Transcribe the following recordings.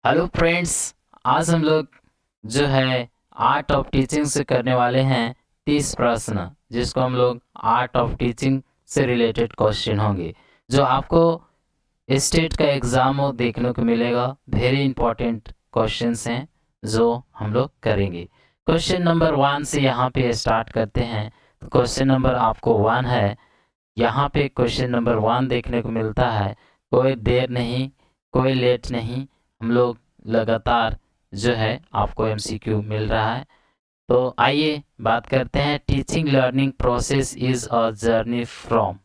Hello friends, आज हम लोग जो है आर्ट ऑफ टीचिंग से करने वाले हैं 30 प्रश्न, जिसको हम लोग आर्ट ऑफ टीचिंग से रिलेटेड क्वेश्चन होंगे जो आपको स्टेट का एग्जाम हो देखने को मिलेगा। वेरी इंपॉर्टेंट क्वेश्चंस हैं जो हम लोग करेंगे। क्वेश्चन नंबर 1 से यहाँ पे स्टार्ट करते हैं। तो क्वेश्चन नंबर आपको 1 है। यहाँ पे क्वेश्चन नंबर 1 देखने को मिलता है, कोई देर नहीं कोई लेट नहीं, हम लोग लगातार जो है आपको एमसीक्यू मिल रहा है। तो आइए बात करते हैं। Teaching learning process is a journey from,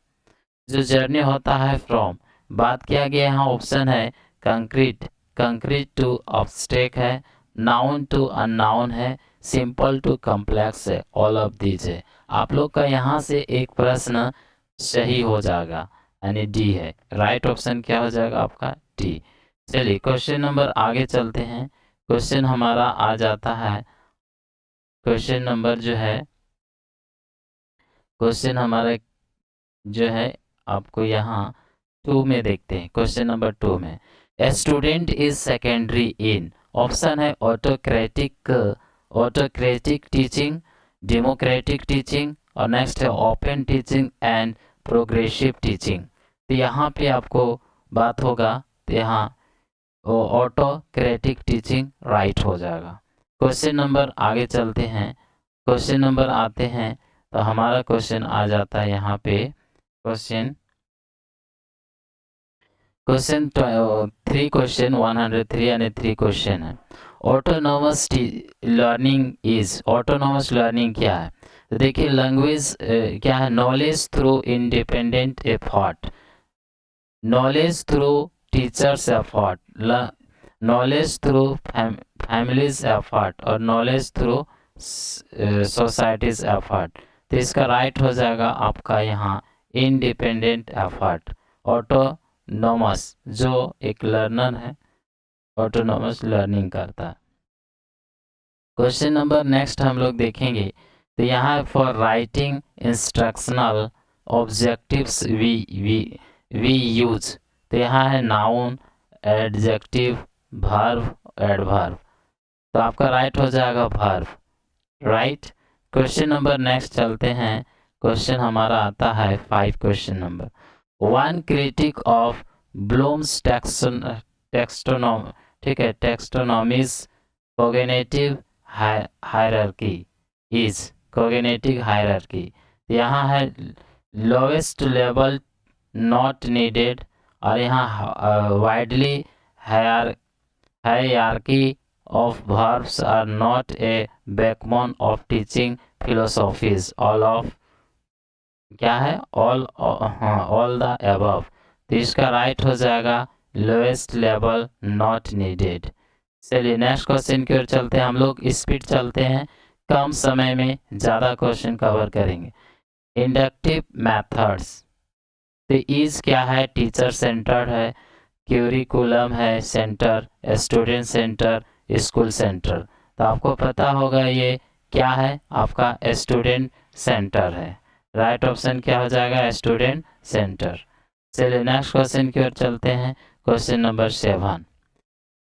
जो जर्नी होता है फ्रॉम, बात किया गया यहाँ ऑप्शन है कंक्रीट, कंक्रीट टू ऑब्स्टेक है, नाउन टू अननाउन है, सिंपल टू कॉम्प्लेक्स है, ऑल ऑफ दीज है। आप लोग का यहाँ से एक प्रश्न सही हो जाएगा, यानी डी है। राइट ऑप्शन क्या हो जाएगा आपका? डी। चलिए क्वेश्चन नंबर आगे चलते हैं। क्वेश्चन हमारा आ जाता है, क्वेश्चन नंबर जो है, क्वेश्चन हमारा जो है आपको यहाँ 2 में देखते हैं। क्वेश्चन नंबर 2 में a student is secondary in, option है autocratic, autocratic teaching, democratic teaching, और नेक्स्ट है open teaching and progressive teaching. तो यहाँ पे आपको बात होगा, तो यहाँ ऑटोक्रेटिक टीचिंग राइट हो जाएगा। क्वेश्चन नंबर आगे चलते हैं। क्वेश्चन नंबर आते हैं, तो हमारा क्वेश्चन आ जाता है यहाँ पे क्वेश्चन 3, क्वेश्चन 103 यानी 3 क्वेश्चन है। Autonomous learning is, autonomous learning क्या है? तो देखिए लैंग्वेज क्या है? Knowledge through independent effort, knowledge through teachers effort, knowledge through families effort, और नॉलेज थ्रू सोसाइटीज एफर्ट। तो इसका राइट हो जाएगा आपका यहाँ इंडिपेंडेंट एफर्ट। ऑटोनोमस जो एक लर्नर है, ऑटोनोमस लर्निंग करता है। क्वेश्चन नंबर नेक्स्ट हम लोग देखेंगे। तो यहाँ for writing instructional objectives we use, तो यहाँ है नाउन, एडजेक्टिव, वर्ब, एडवर्ब। तो आपका राइट हो जाएगा verb. Right. Question number next चलते हैं। क्वेश्चन हमारा आता है 5, question number 1 critic of Bloom's taxonomy, ठीक है, taxonomies cognitive hierarchy is, cognitive hierarchy. यहाँ है लोवेस्ट लेवल नॉट नीडेड, और यहाँ widely hierarchy of verbs are not a backbone of teaching philosophies, all of क्या है? all the above। तो इसका राइट हो जाएगा लोएस्ट लेवल नॉट नीडेड। चलिए नेक्स्ट क्वेश्चन की ओर चलते हैं। हम लोग स्पीड चलते हैं, कम समय में ज़्यादा क्वेश्चन कवर करेंगे। इंडक्टिव मेथड्स, तो इज क्या है? टीचर सेंटर्ड है, क्यूरिकुलम है centre, student centre, school centre. तो आपको पता होगा ये क्या है? आपका स्टूडेंट सेंटर है। राइट ऑप्शन क्या हो जाएगा? Student centre. चलिए नेक्स्ट क्वेश्चन की ओर चलते हैं। Question number 7,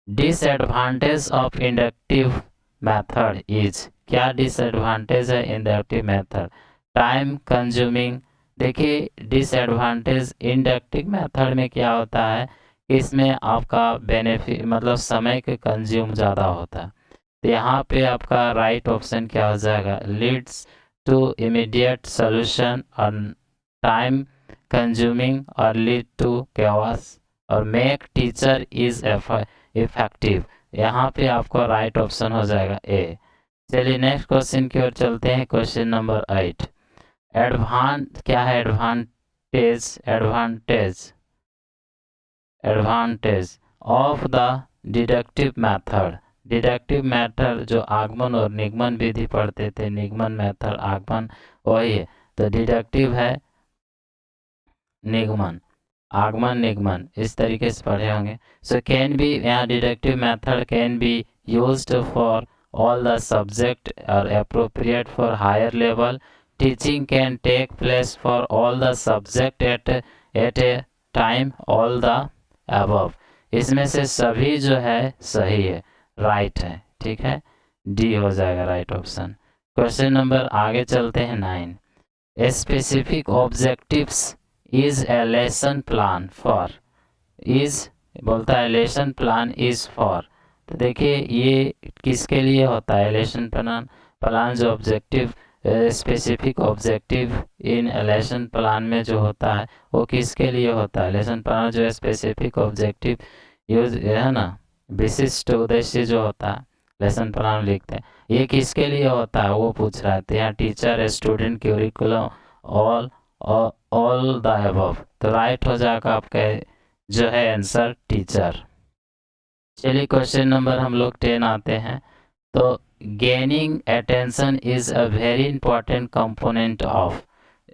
disadvantage of inductive method is, क्या डिसएडवांटेज है इंडक्टिव मेथड? Time consuming. देखिए डिसएडवांटेज इंडक्टिव मेथड में क्या होता है, इसमें आपका बेनिफिट मतलब समय के कंज्यूम ज़्यादा होता है। तो यहाँ पे आपका राइट ऑप्शन क्या हो जाएगा? लीड्स टू इमीडिएट सॉल्यूशन, और टाइम कंज्यूमिंग, और लीड टू केओस, और मेक टीचर इज इफेक्टिव। यहाँ पे आपको राइट ऑप्शन हो जाएगा ए। चलिए नेक्स्ट क्वेश्चन की ओर चलते हैं। क्वेश्चन नंबर 8, क्या है? Advantage of the deductive method. Deductive method जो आगमन और निगमन विधि पढ़ते थे, निगमन मेथड आगमन वही है, तो डिडक्टिव है निगमन, आगमन निगमन, इस तरीके से पढ़े होंगे। सो कैन बी, यहाँ deductive method can be used for all the subject are appropriate for higher level. Teaching can take place for all the subject at a time, all the above। इसमें से सभी जो है सही है, right है, ठीक है, डी हो जाएगा राइट ऑप्शन। क्वेश्चन नंबर आगे चलते हैं 9। Specific objectives is a lesson plan for, is बोलता है लेसन प्लान इज फॉर, तो देखिए ये किसके लिए होता है लेसन प्लान। प्लान जो ऑब्जेक्टिव स्पेसिफिक ऑब्जेक्टिव इन लेसन प्लान में जो होता है वो किसके लिए होता है। लेसन प्लान जो है स्पेसिफिक ऑब्जेक्टिव यूज है ना, विशिष्ट उद्देश्य जो होता है लेसन प्लान लिखते हैं, ये किसके लिए होता है वो पूछ रहा है। तो यहाँ teacher, student, curriculum, all all the above, तो राइट हो जाएगा आपका जो है आंसर टीचर। चलिए क्वेश्चन नंबर हम लोग 10 आते हैं। तो gaining attention is a very important component of,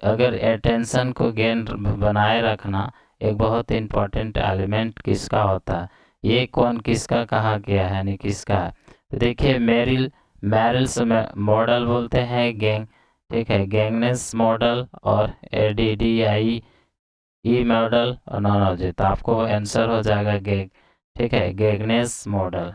अगर अटेंशन को गेन बनाए रखना एक बहुत इंपॉर्टेंट एलिमेंट किसका होता है, ये कौन किसका कहा गया है, यानी किसका है। तो देखिए मेरिल्स मॉडल बोलते हैं गैंग, ठीक है, गैंगनेस मॉडल और ADDIE मॉडल और नॉनोलॉजी, तो आपको आंसर हो जाएगा गैंग, ठीक है, गैंगनेस मॉडल।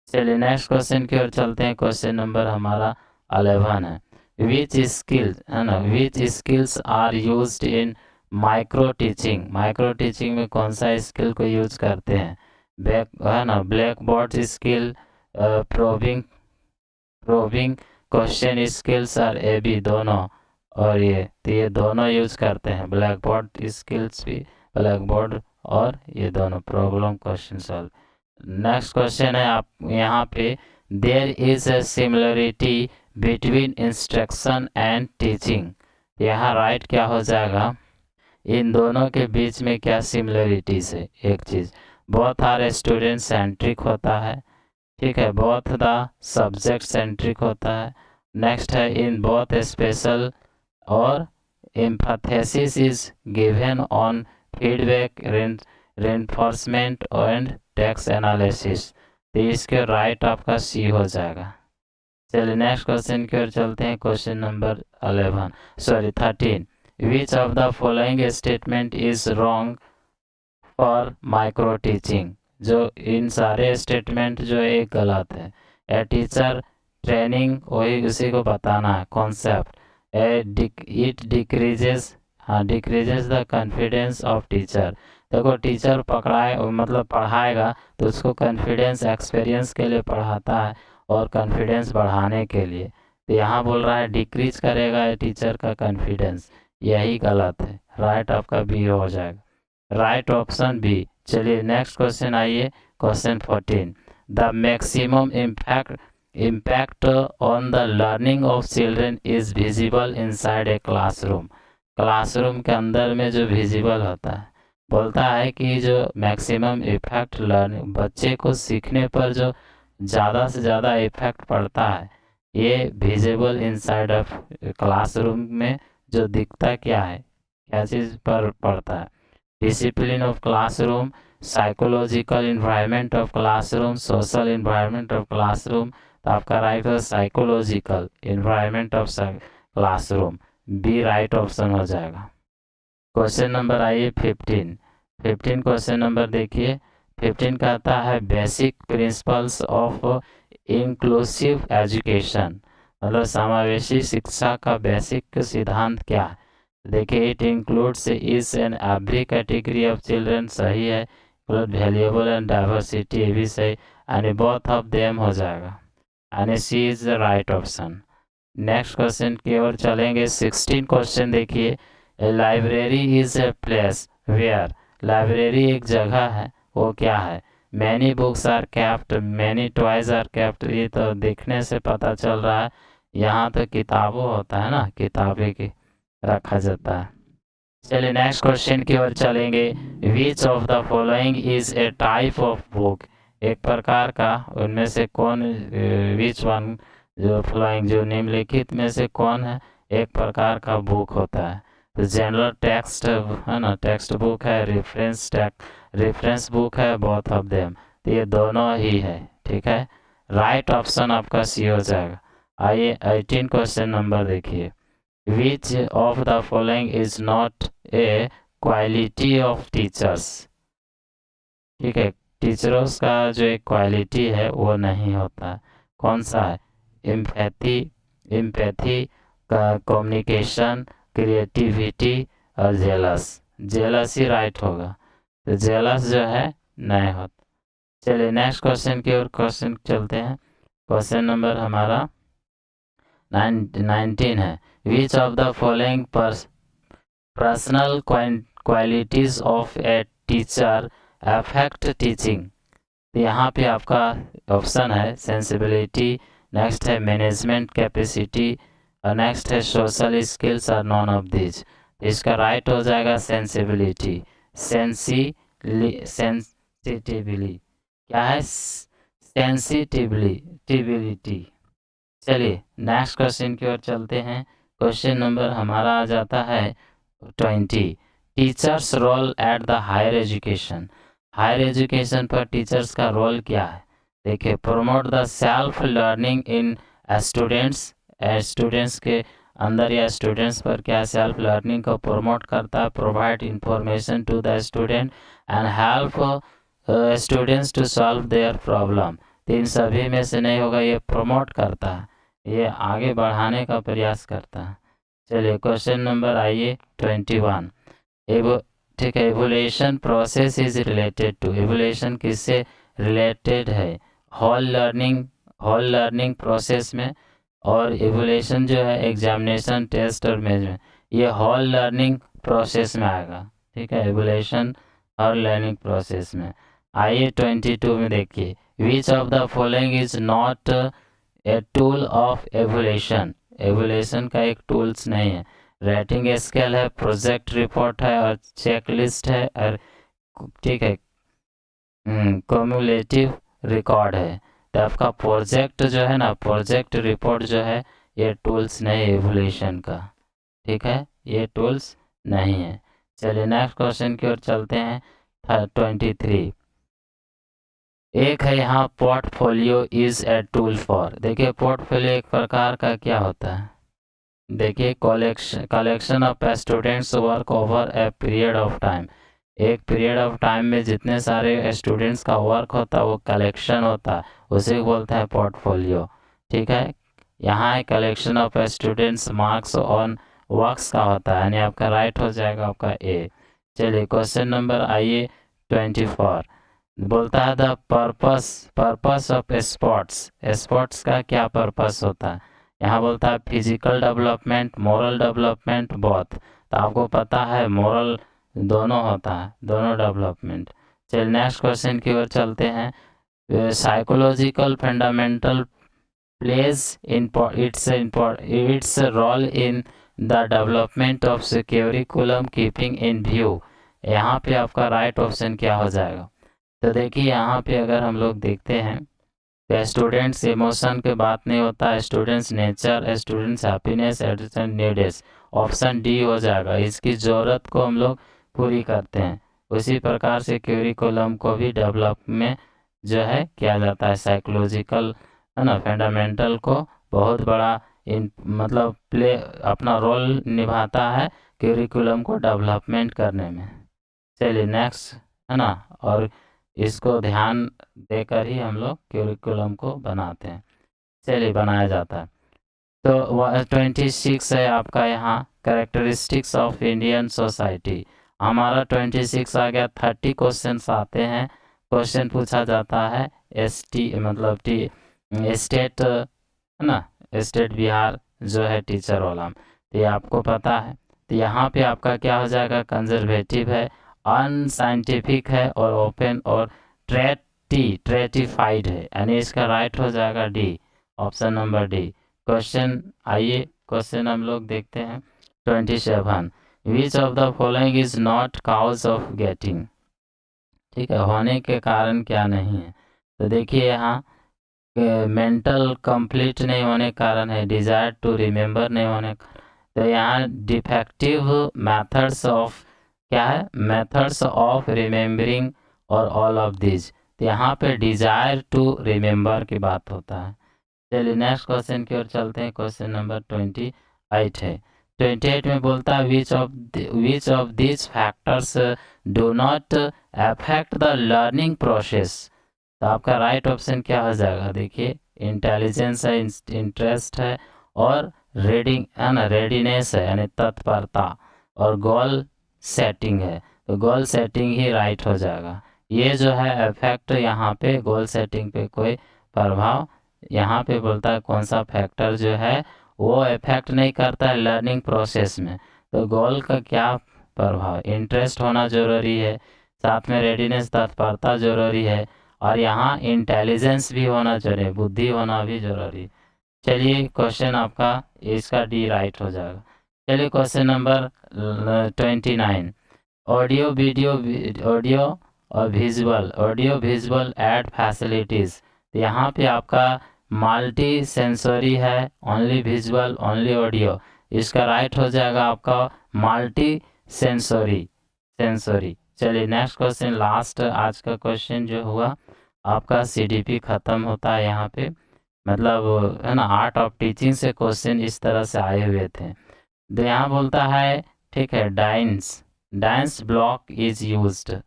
चलिए नेक्स्ट क्वेश्चन की ओर चलते हैं। क्वेश्चन नंबर हमारा 11 है। विच स्किल्स है ना, which skills are used in micro teaching, micro teaching में कौन सा स्किल को यूज करते हैं। बैक है ना, black board skill, probing probing question skills और AB दोनों, और ये दोनों यूज करते हैं, ब्लैक बोर्ड स्किल्स भी, ब्लैक बोर्ड और ये दोनों problem question solve. Next question है आप यहाँ पे, there is a similarity between instruction and teaching, यहाँ राइट क्या हो जाएगा, इन दोनों के बीच में क्या सिमिलरिटीज है। एक चीज, बोथ आर स्टूडेंट सेंट्रिक होता है, ठीक है, बोथ द सब्जेक्ट सेंट्रिक होता है। नेक्स्ट है इन बोथ स्पेशल और emphasis is given on feedback, reinforcement and text analysis, तो इसके राइट आपका सी हो जाएगा। चलिए नेक्स्ट क्वेश्चन की ओर चलते हैं। Question number 13, which of the following statement is wrong for micro teaching, जो इन सारे स्टेटमेंट जो एक गलत है। ए टीचर ट्रेनिंग, वही उसी को बताना है कॉन्सेप्ट। इट डिक्रीजेस, हाँ decreases the confidence of teacher, देखो टीचर पकड़ाए मतलब पढ़ाएगा तो उसको कॉन्फिडेंस एक्सपीरियंस के लिए पढ़ाता है और कॉन्फिडेंस बढ़ाने के लिए, तो यहाँ बोल रहा है डिक्रीज करेगा टीचर का कॉन्फिडेंस, यही गलत है, राइट आपका बी हो जाएगा, राइट ऑप्शन बी। चलिए नेक्स्ट क्वेश्चन आइए, question 14, the maximum impact on the learning of children is visible inside a classroom, classroom के अंदर में जो विजिबल होता है, बोलता है कि जो मैक्सिमम इफेक्ट लर्निंग बच्चे को सीखने पर जो ज़्यादा से ज़्यादा इफेक्ट पड़ता है, ये विजिबल इनसाइड ऑफ क्लासरूम में जो दिखता क्या है, क्या चीज़ पर पड़ता है, discipline of classroom, psychological environment of classroom, social environment of classroom, तो आपका राइट है psychological environment of classroom, B right option हो जाएगा। क्वेश्चन नंबर आइए 15 क्वेश्चन नंबर देखिए, 15 कहता है basic principles of inclusive education, मतलब समावेशी शिक्षा का बेसिक सिद्धांत क्या है। देखिए it includes is an every category of children, सही है, वैल्यूएबल एंड डाइवर्सिटी, ये भी सही, एंड बोथ ऑफ देम हो जाएगा, and C is the right option. Next question की ओर चलेंगे। 16 क्वेश्चन देखिए, library is a place where, library एक जगह है, वो क्या है, many books are kept, many toys are kept, ये तो देखने से पता चल रहा है यहाँ तो किताबों होता है ना, किताबें की रखा जाता है। चलिए नेक्स्ट क्वेश्चन की ओर चलेंगे, विच of the following is a type of book, एक प्रकार का उनमें से कौन, विच वन जो फॉलोइंग जो निम्नलिखित में से कौन है एक प्रकार का बुक होता है। तो जनरल टेक्स्ट है ना, टेक्स्ट बुक है, रेफरेंस बुक है, बोथ ऑफ देम, तो ये दोनों ही है, ठीक है, राइट ऑप्शन आपका सी हो जाएगा। आइए 18 क्वेश्चन नंबर देखिए, विच of the following is not a quality of teachers, ठीक है, टीचरों का जो एक क्वालिटी है वो नहीं होता है। कौन सा है? एम्पैथी का, कम्युनिकेशन, क्रिएटिविटी और जेलस ही राइट होगा। तो जेलस जो है नहीं होता। चलिए नेक्स्ट क्वेश्चन की ओर क्वेश्चन चलते हैं। क्वेश्चन नंबर हमारा 19 है। विच of the following personal qualities of a teacher affect teaching? तो यहाँ पे आपका ऑप्शन है सेंसिबिलिटी, नेक्स्ट है मैनेजमेंट कैपेसिटी और नेक्स्ट है सोशल स्किल्स और नॉन ऑफ दिस। इसका राइट हो जाएगा सेंसिबिलिटी, सेंसिटिवली, क्या है? सेंसिटिविटी। चलिए नेक्स्ट क्वेश्चन की ओर चलते हैं। क्वेश्चन नंबर हमारा आ जाता है 20। Teachers role at the higher education. Higher education पर टीचर्स का रोल क्या है? देखिए, promote the self learning in students के अंदर या स्टूडेंट्स पर क्या सेल्फ लर्निंग को प्रमोट करता है। Provide information to the student and help students to solve their problem. तो इन सभी में से नहीं होगा, ये प्रमोट करता है, ये आगे बढ़ाने का प्रयास करता है। चलिए क्वेश्चन नंबर आइए 21। ठीक है, evolution process is related to. Evolution किससे रिलेटेड है? होल लर्निंग प्रोसेस में। और एवोल्यूशन जो है एग्जामिनेशन, टेस्ट और मेजरमेंट, ये होल लर्निंग प्रोसेस में आएगा। ठीक है, एवोल्यूशन होल लर्निंग प्रोसेस में। आइए 22 में देखिए, विच of the following is not a tool of evolution. Evolution का एक टूल्स नहीं है। रेटिंग स्केल है, प्रोजेक्ट रिपोर्ट है और चेकलिस्ट है और ठीक है क्यूमुलेटिव रिकॉर्ड है। तो आपका प्रोजेक्ट जो है ना, प्रोजेक्ट रिपोर्ट जो है, ये टूल्स नहीं एवोल्यूशन का। ठीक है, ये टूल्स नहीं है। चलिए नेक्स्ट क्वेश्चन की ओर चलते हैं 23। एक है यहाँ portfolio is a tool for. देखिए पोर्टफोलियो एक प्रकार का क्या होता है? देखिए collection of students work over a period of time. एक पीरियड ऑफ टाइम में जितने सारे स्टूडेंट्स का वर्क होता है वो कलेक्शन होता है, उसे बोलते हैं पोर्टफोलियो। ठीक है, यहाँ है collection of students marks on works का होता है, यानी आपका राइट हो जाएगा आपका ए। चलिए क्वेश्चन नंबर आइए 24। बोलता है द पर्पस ऑफ स्पोर्ट्स का क्या पर्पस होता है? यहाँ बोलता है physical development, moral development, both. तो आपको पता है मोरल दोनों होता है, दोनों डेवलपमेंट। चलिए नेक्स्ट क्वेश्चन की ओर चलते हैं। Psychological fundamental plays its role in the development of curriculum keeping in view. यहाँ पे आपका राइट ऑप्शन क्या हो जाएगा? तो देखिए यहाँ पे अगर हम लोग देखते हैं तो स्टूडेंट्स इमोशन के बात नहीं होता, students nature, students happiness, student needs. Option D हो जाएगा, इसकी ज़रूरत को हम लोग पूरी करते हैं। उसी प्रकार से करिकुलम को भी डेवलप में जो है किया जाता है, साइकोलॉजिकल है ना, फंडामेंटल को बहुत बड़ा मतलब प्ले अपना रोल निभाता है करिकुलम को डेवलपमेंट करने में। चलिए नेक्स्ट है ना, और इसको ध्यान देकर ही हम लोग करिकुलम को बनाते हैं, चलिए बनाया जाता है। तो 26 है आपका यहाँ कैरेक्टरिस्टिक्स ऑफ इंडियन सोसाइटी। हमारा 26 आ गया। 30 क्वेश्चन आते हैं। क्वेश्चन पूछा जाता है मतलब स्टेट है ना, स्टेट बिहार जो है टीचर वाला, तो ये आपको पता है। तो यहाँ पे आपका क्या हो जाएगा? कंजर्वेटिव है, अनसाइंटिफिक है और ओपन और ट्रेटिफाइड है, यानी इसका राइट हो जाएगा D, option number D. Question आइए, क्वेश्चन हम लोग देखते हैं 27। Which of the following is not cause of getting. ठीक है, होने के कारण क्या नहीं है? तो देखिए यहाँ मेंटल कंप्लीट नहीं होने कारण है, डिजायर टू रिमेंबर नहीं होने। तो यहाँ डिफेक्टिव मेथड्स ऑफ क्या है? मेथड्स ऑफ रिमेम्बरिंग और ऑल ऑफ दिस। तो यहाँ पे डिजायर टू रिमेंबर की बात होता है। चलिए नेक्स्ट क्वेश्चन की ओर चलते हैं। क्वेश्चन नंबर 28 है। 28 में बोलता है which of these factors do not affect the learning process. तो आपका राइट ऑप्शन क्या हो जाएगा, देखिए इंटेलिजेंस है, इंटरेस्ट है, और रीडिंग है ना, रेडीनेस है यानी तत्परता, और गोल सेटिंग है। तो गोल सेटिंग ही राइट हो जाएगा। ये जो है इफेक्ट यहाँ पे गोल सेटिंग पे कोई प्रभाव यहाँ पे बोलता है कौन सा फैक्टर जो है वो इफेक्ट नहीं करता है लर्निंग प्रोसेस में। तो गोल का क्या प्रभाव, इंटरेस्ट होना ज़रूरी है, साथ में रेडीनेस तत्परता ज़रूरी है, और यहाँ इंटेलिजेंस भी होना जरूरी, बुद्धि होना भी जरूरी। चलिए क्वेश्चन आपका इसका डी राइट हो जाएगा। चलिए question number 29, audio video audio visual add facilities. तो यहाँ पे आपका मल्टी सेंसरी है, ओनली विजुअल ओनली ऑडियो, इसका राइट हो जाएगा आपका मल्टी सेंसरी। चलिए नेक्स्ट क्वेश्चन, लास्ट आज का क्वेश्चन जो हुआ आपका सीडीपी ख़त्म होता है यहाँ पे, मतलब है ना, आर्ट ऑफ टीचिंग से क्वेश्चन इस तरह से आए हुए थे। तो यहाँ बोलता है ठीक है, डाइंस ब्लॉक इज यूज्ड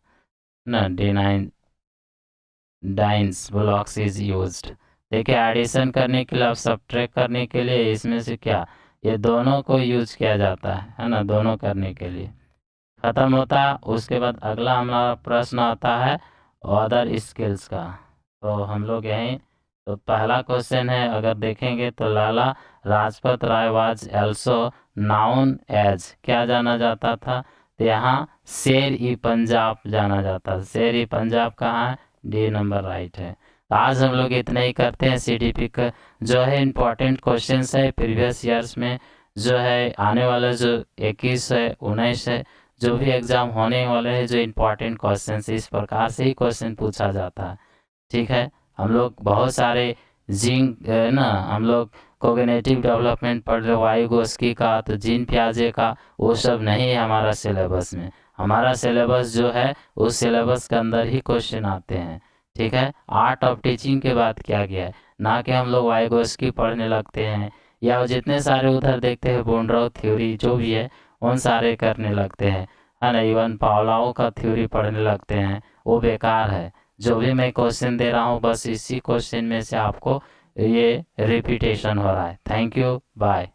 ना, डाइंस ब्लॉक्स इज यूज्ड। देखिए एडिशन करने के लिए और सब्ट्रैक्ट करने के लिए इसमें से क्या, ये दोनों को यूज किया जाता है ना, दोनों करने के लिए। ख़त्म होता है, उसके बाद अगला हमारा प्रश्न आता है अदर स्किल्स का। तो हम लोग यहीं, तो पहला क्वेश्चन है अगर देखेंगे तो Lala Lajpat Rai was also known as, क्या जाना जाता था, तो यहाँ शेर ई पंजाब जाना जाता है। शेर ई पंजाब कहाँ है, डी नंबर राइट है। तो आज हम लोग इतना ही करते हैं। सीडीपी का जो है इम्पोर्टेंट क्वेश्चंस है प्रीवियस ईयर्स में, जो है आने वाला जो 21 है 19 है, जो भी एग्ज़ाम होने वाले हैं, जो इम्पोर्टेंट क्वेश्चन इस प्रकार से ही क्वेश्चन पूछा जाता है। ठीक है, हम लोग बहुत सारे जीन ना, हम लोग कोग्निटिव डेवलपमेंट पढ़ रहे, वाइगोस्की का, तो जीन पियाजे का, वो सब नहीं है हमारा सिलेबस में। हमारा सिलेबस जो है उस सिलेबस के अंदर ही क्वेश्चन आते हैं। ठीक है, आर्ट ऑफ टीचिंग के बाद क्या गया है, ना कि हम लोग वाइगोस्की पढ़ने लगते हैं या जितने सारे उधर देखते हैं बोनड्रॉ थ्योरी जो भी है उन सारे करने लगते हैं, है ना, इवन पावलाओ का थ्योरी पढ़ने लगते हैं, वो बेकार है। जो भी मैं क्वेश्चन दे रहा हूँ बस इसी क्वेश्चन में से आपको ये रिपीटेशन हो रहा है। Thank you, bye.